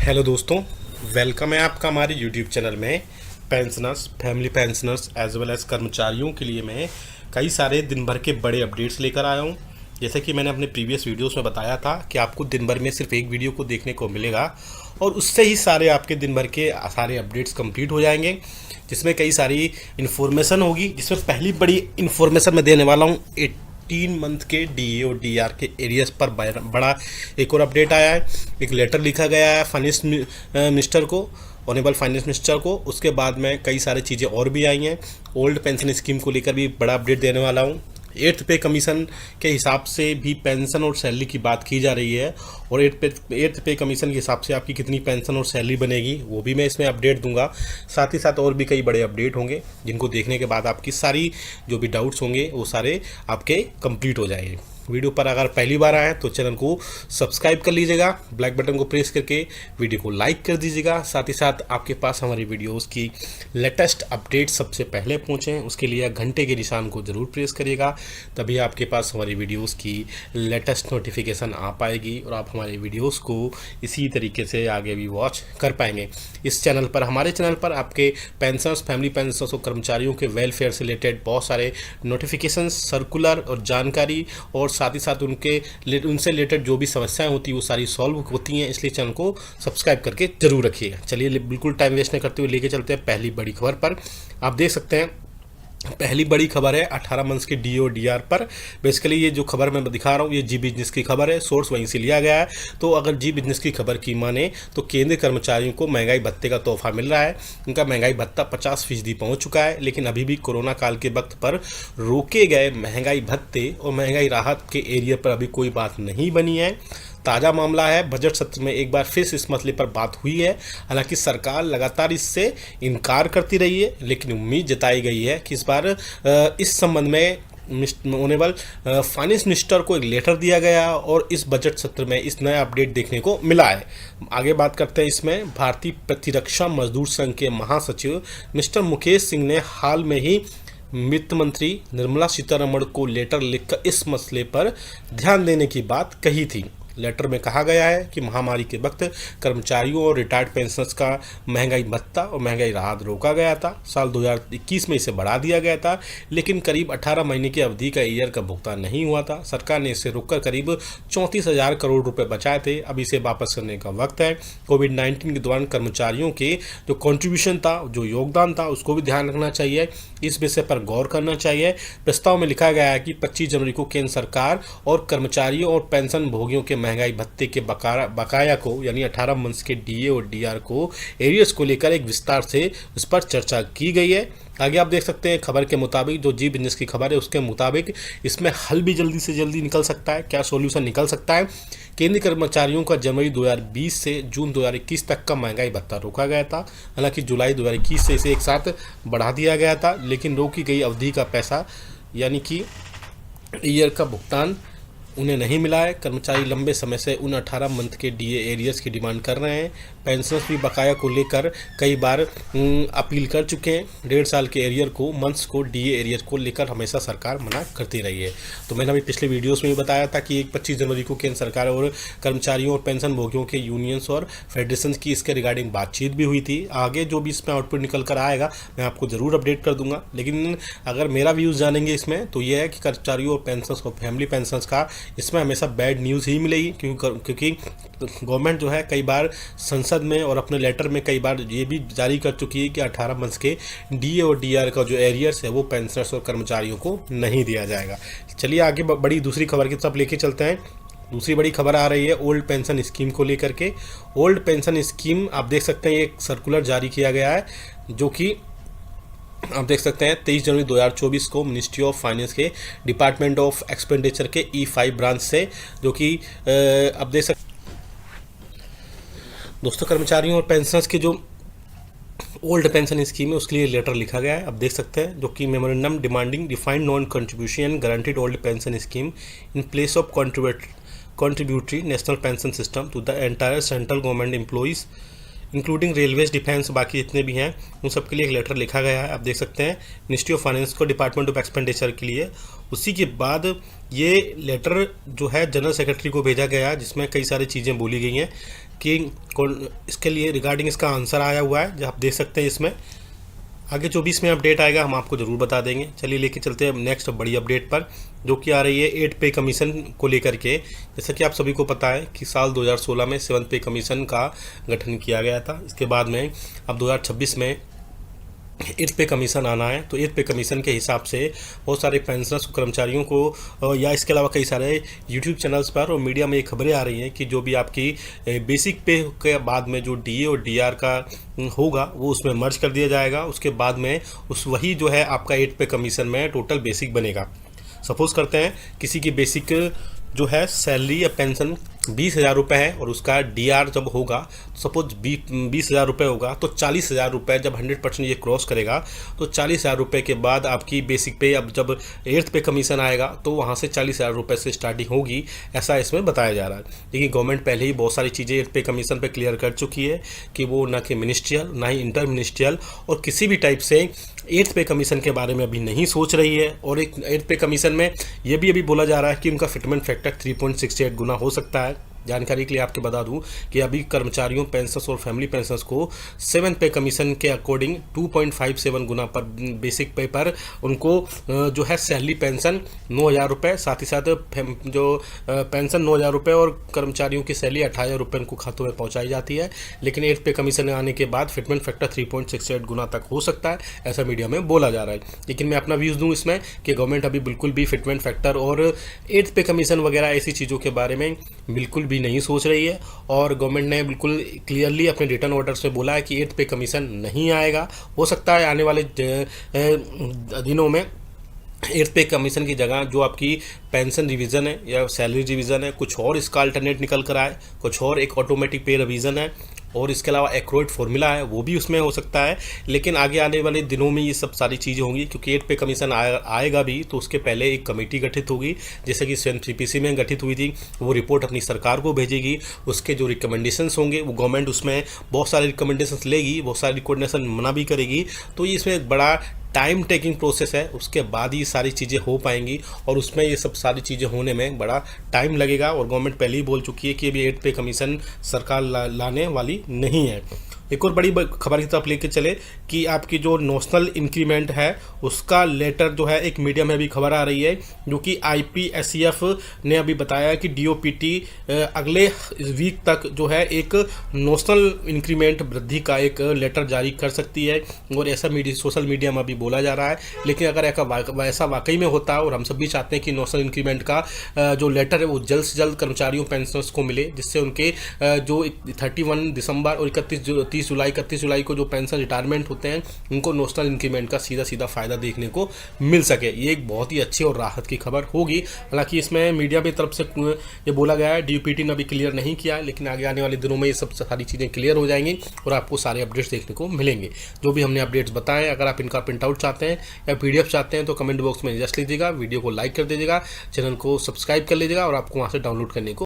Hello दोस्तों, welcome है आपका हमारे यूट्यूब चैनल में। Pensioners, family pensioners as well as कर्मचारियों के लिए मैं कई सारे दिन भर के बड़े अपडेट्स लेकर आया हूँ। जैसे कि मैंने अपने प्रीवियस वीडियोस में बताया था कि आपको दिन भर में सिर्फ एक वीडियो को देखने को मिलेगा और उससे ही सारे आपके दिन भर के सारे अपडेट्स कंप्लीट हो जाएंगे, जिसमें कई सारी इन्फॉर्मेशन होगी। जिसमें पहली बड़ी इन्फॉर्मेशन मैं देने वाला हूँ 18 मंथ के डीए और डीआर के एरियाज पर बड़ा एक और अपडेट आया है। एक लेटर लिखा गया है फाइनेंस मिनिस्टर को, ऑनरेबल फाइनेंस मिनिस्टर को। उसके बाद में कई सारी चीज़ें और भी आई हैं। ओल्ड पेंशन स्कीम को लेकर भी बड़ा अपडेट देने वाला हूँ। 8th पे कमीशन के हिसाब से भी पेंशन और सैलरी की बात की जा रही है और 8th पे कमीशन के हिसाब से आपकी कितनी पेंशन और सैलरी बनेगी वो भी मैं इसमें अपडेट दूंगा। साथ ही साथ और भी कई बड़े अपडेट होंगे जिनको देखने के बाद आपकी सारी जो भी डाउट्स होंगे वो सारे आपके कंप्लीट हो जाएंगे। वीडियो पर अगर पहली बार आए तो चैनल को सब्सक्राइब कर लीजिएगा, ब्लैक बटन को प्रेस करके वीडियो को लाइक कर दीजिएगा। साथ ही साथ आपके पास हमारी वीडियोस की लेटेस्ट अपडेट सबसे पहले पहुंचे उसके लिए घंटे के निशान को ज़रूर प्रेस करिएगा, तभी आपके पास हमारी वीडियोस की लेटेस्ट नोटिफिकेशन आ पाएगी और आप हमारे वीडियोस को इसी तरीके से आगे भी वॉच कर पाएंगे। इस चैनल पर, हमारे चैनल पर आपके पेंशनर्स, फैमिली पेंशनर्स और कर्मचारियों के वेलफेयर से रिलेटेड बहुत सारे नोटिफिकेशन, सर्कुलर और जानकारी और साथ ही साथ उनसे रिलेटेड जो भी समस्याएं होती है वो सारी सॉल्व होती हैं। इसलिए चैनल को सब्सक्राइब करके जरूर रखिएगा। चलिए बिल्कुल टाइम वेस्ट नहीं करते हुए लेके चलते हैं पहली बड़ी खबर पर। आप देख सकते हैं पहली बड़ी खबर है 18 मंथ्स के डी और डीआर पर। बेसिकली ये जो खबर मैं दिखा रहा हूँ ये जी बिजनेस की खबर है, सोर्स वहीं से लिया गया है। तो अगर जी बिजनेस की खबर की माने तो केंद्रीय कर्मचारियों को महंगाई भत्ते का तोहफा मिल रहा है। उनका महंगाई भत्ता 50% पहुँच चुका है, लेकिन अभी भी कोरोना काल के वक्त पर रोके गए महंगाई भत्ते और महंगाई राहत के एरिया पर अभी कोई बात नहीं बनी है। ताज़ा मामला है, बजट सत्र में एक बार फिर इस मसले पर बात हुई है। हालांकि सरकार लगातार इससे इनकार करती रही है, लेकिन उम्मीद जताई गई है कि इस बार इस संबंध में ऑनरेबल फाइनेंस मिनिस्टर को एक लेटर दिया गया और इस बजट सत्र में इस नया अपडेट देखने को मिला है। आगे बात करते हैं इसमें। भारतीय प्रतिरक्षा मजदूर संघ के महासचिव मिस्टर मुकेश सिंह ने हाल में ही वित्त मंत्री निर्मला सीतारमण को लेटर लिखकर इस मसले पर ध्यान देने की बात कही थी। लेटर में कहा गया है कि महामारी के वक्त कर्मचारियों और रिटायर्ड पेंशनर्स का महंगाई भत्ता और महंगाई राहत रोका गया था। साल 2021 में इसे बढ़ा दिया गया था, लेकिन करीब 18 महीने की अवधि का ईयर का भुगतान नहीं हुआ था। सरकार ने इसे रोककर करीब 34,000 करोड़ रुपए बचाए थे। अब इसे वापस करने का वक्त है। कोविड-19 के दौरान कर्मचारियों के जो कॉन्ट्रीब्यूशन था, जो योगदान था, उसको भी ध्यान रखना चाहिए। इस विषय पर गौर करना चाहिए। प्रस्ताव में लिखा गया है कि 25 जनवरी को केंद्र सरकार और कर्मचारियों और पेंशन भोगियों के महंगाई भत्ते के बकाया को, यानी 18 मंथ्स के डीए और डीआर को एरियर्स को लेकर एक विस्तार से इस पर चर्चा की गई है। आगे आप देख सकते हैं खबर के मुताबिक, जो जी बिजनेस की खबर है उसके मुताबिक इसमें हल भी जल्दी से जल्दी निकल सकता है। क्या सॉल्यूशन निकल सकता है? केंद्रीय कर्मचारियों का जनवरी 2020 से जून 2021 तक का महंगाई भत्ता रोका गया था। हालांकि जुलाई 2021 से इसे एक साथ बढ़ा दिया गया था, लेकिन रोकी गई अवधि का पैसा यानी कि ईयर का भुगतान उन्हें नहीं मिला है। कर्मचारी लंबे समय से उन 18 मंथ के डीए एरियर्स की डिमांड कर रहे हैं। पेंशनर्स भी बकाया को लेकर कई बार अपील कर चुके हैं। 1.5 साल के एरियर को, मंथ्स को, डीए एरियर को लेकर हमेशा सरकार मना करती रही है। तो मैंने अभी पिछले वीडियोस में भी बताया था कि 25 जनवरी को केंद्र सरकार और कर्मचारियों और पेंशन भोगियों के यूनियंस और फेडरेशन की इसके रिगार्डिंग बातचीत भी हुई थी। आगे जो भी इसमें आउटपुट निकल कर आएगा मैं आपको ज़रूर अपडेट कर दूंगा। लेकिन अगर मेरा व्यूज़ जानेंगे इसमें तो यह है कि कर्मचारियों और पेंशनर्स और फैमिली पेंशनर्स का इसमें हमेशा बैड न्यूज़ ही मिलेगी, क्योंकि गवर्नमेंट जो है कई बार संसद में और अपने लेटर में कई बार ये भी जारी कर चुकी है कि 18 मंथ्स के डीए और डीआर का जो एरियर्स है वो पेंशनर्स और कर्मचारियों को नहीं दिया जाएगा। चलिए आगे बड़ी दूसरी खबर की तरफ लेके चलते हैं। दूसरी बड़ी खबर आ रही है ओल्ड पेंशन स्कीम को लेकर के। ओल्ड पेंशन स्कीम आप देख सकते हैं एक सर्कुलर जारी किया गया है, जो कि आप देख सकते हैं 23 जनवरी 2024 को मिनिस्ट्री ऑफ फाइनेंस के डिपार्टमेंट ऑफ एक्सपेंडिचर के E5 ब्रांच से, जो कि आप देख सकते दोस्तों कर्मचारियों और पेंशनर्स के जो ओल्ड पेंशन स्कीम है उसके लिए लेटर लिखा गया है। आप देख सकते हैं, जो कि memorandum demanding defined non contribution guaranteed old pension scheme in place of contributory national pension system to the entire central government employees including railways, defence, बाकी जितने भी हैं उन सब के लिए एक लेटर लिखा गया है। आप देख सकते हैं मिनिस्ट्री ऑफ फाइनेंस को, डिपार्टमेंट ऑफ एक्सपेंडिचर के लिए। उसी के बाद ये लेटर जो है जनरल सेक्रेटरी को भेजा गया है, जिसमें कई सारी चीज़ें बोली गई हैं कि इसके लिए रिगार्डिंग इसका आंसर आया हुआ है, जो आप देख सकते हैं। इसमें आगे जो भी इसमें अपडेट आएगा हम आपको ज़रूर बता देंगे। चलिए लेके चलते हैं नेक्स्ट बड़ी अपडेट पर, जो कि आ रही है 8 पे कमीशन को लेकर के। जैसा कि आप सभी को पता है कि साल 2016 में 7 पे कमीशन का गठन किया गया था। इसके बाद में अब 2026 में 8 पे कमीशन आना है। तो 8 पे कमीशन के हिसाब से बहुत सारे पेंशनर्स कर्मचारियों को या इसके अलावा कई सारे यूट्यूब चैनल्स पर और मीडिया में ये खबरें आ रही हैं कि जो भी आपकी बेसिक पे के बाद में जो डीए और डीआर का होगा वो उसमें मर्ज कर दिया जाएगा। उसके बाद में उस वही जो है आपका 8 पे कमीशन में टोटल बेसिक बनेगा। सपोज करते हैं किसी की बेसिक जो है सैलरी या पेंशन 20,000 रुपये है और उसका डीआर जब होगा, सपोज 20,000 रुपये होगा, तो 40,000 रुपये जब 100% ये क्रॉस करेगा तो 40,000 रुपये के बाद आपकी बेसिक पे, अब जब 8th पे कमीशन आएगा तो वहाँ से 40,000 रुपये से स्टार्टिंग होगी, ऐसा इसमें बताया जा रहा है। लेकिन गवर्नमेंट पहले ही बहुत सारी चीज़ें 8th पे कमीशन पे क्लियर कर चुकी है कि वो ना कि मिनिस्ट्रियल ना ही इंटर मिनिस्ट्रियल और किसी भी टाइप से 8th पे कमीशन के बारे में अभी नहीं सोच रही है। और एक 8th पे कमीशन में ये भी अभी बोला जा रहा है कि उनका फिटमेंट फैक्टर 3.68 गुना हो सकता है। जानकारी के लिए आपके बता दूं कि अभी कर्मचारियों, पेंशनर्स और फैमिली पेंशनर्स को 7 पे कमीशन के अकॉर्डिंग 2.57 गुना पर बेसिक पे पर उनको जो है सैलरी पेंशन 9,000 रुपये, साथ ही साथ जो पेंशन 9,000 रुपये और कर्मचारियों की सैलरी 28,000 रुपये उनको खातों में पहुंचाई जाती है। लेकिन 8 पे कमीशन आने के बाद फिटमेंट फैक्टर 3.68 गुना तक हो सकता है, ऐसा मीडिया में बोला जा रहा है। लेकिन मैं अपना व्यूज़ दूँ इसमें कि गवर्नमेंट अभी बिल्कुल भी फिटमेंट फैक्टर और 8 पे कमीशन वगैरह ऐसी चीज़ों के बारे में बिल्कुल भी नहीं सोच रही है। और गवर्नमेंट ने बिल्कुल क्लियरली अपने रिटर्न ऑर्डर्स में बोला है कि 8 पे कमीशन नहीं आएगा। हो सकता है आने वाले दिनों में 8 पे कमीशन की जगह जो आपकी पेंशन रिवीजन है या सैलरी रिवीजन है, कुछ और इसका अल्टरनेट निकल कर आए, कुछ और एक ऑटोमेटिक पे रिवीजन है और इसके अलावा एक्रोइड फार्मूला है, वो भी उसमें हो सकता है। लेकिन आगे आने वाले दिनों में ये सब सारी चीज़ें होंगी, क्योंकि 8 पे कमीशन आएगा भी तो उसके पहले एक कमेटी गठित होगी, जैसे कि CPC में गठित हुई थी। वो रिपोर्ट अपनी सरकार को भेजेगी, उसके जो रिकमेंडेशंस होंगे वो गवर्नमेंट उसमें बहुत सारे रिकमेंडेशंस लेगी, बहुत सारे रिकमेंडेशन मना भी करेगी। तो ये इसमें एक बड़ा टाइम टेकिंग प्रोसेस है, उसके बाद ही सारी चीज़ें हो पाएंगी और उसमें ये सब सारी चीज़ें होने में बड़ा टाइम लगेगा। और गवर्नमेंट पहले ही बोल चुकी है कि अभी 8 पे कमीशन सरकार लाने वाली नहीं है। एक और बड़ी खबर की तरफ लेके चले कि आपकी जो नॉशनल इंक्रीमेंट है उसका लेटर जो है, एक मीडिया में भी खबर आ रही है, जो कि IPSEF ने अभी बताया है कि DOPT अगले वीक तक जो है एक नॉशनल इंक्रीमेंट वृद्धि का एक लेटर जारी कर सकती है। और ऐसा सोशल मीडिया में अभी बोला जा रहा है। लेकिन अगर ऐसा वाकई में होता है और हम सब भी चाहते हैं कि नॉशनल इंक्रीमेंट का जो लेटर है वो जल्द से जल्द कर्मचारियों, पेंशनर्स को मिले, जिससे उनके जो 31 दिसंबर और 31 जुलाई को जो पेंशन रिटायरमेंट होते हैं उनको नेशनल इंक्रीमेंट का सीधा सीधा फ़ायदा देखने को मिल सके। ये एक बहुत ही अच्छी और राहत की खबर होगी। हालांकि इसमें मीडिया की तरफ से ये बोला गया है, DOPT ने अभी क्लियर नहीं किया, लेकिन आगे आने वाले दिनों में ये सब सारी चीज़ें क्लियर हो जाएंगी और आपको सारे अपडेट्स देखने को मिलेंगे। जो भी हमने अपडेट्स बताएं, अगर आप इनका प्रिंट आउट चाहते हैं या PDF चाहते हैं तो कमेंट बॉक्स में जस्ट लीजिएगा, वीडियो को लाइक कर दीजिएगा, चैनल को सब्सक्राइब कर लीजिएगा और आपको वहाँ से डाउनलोड करने को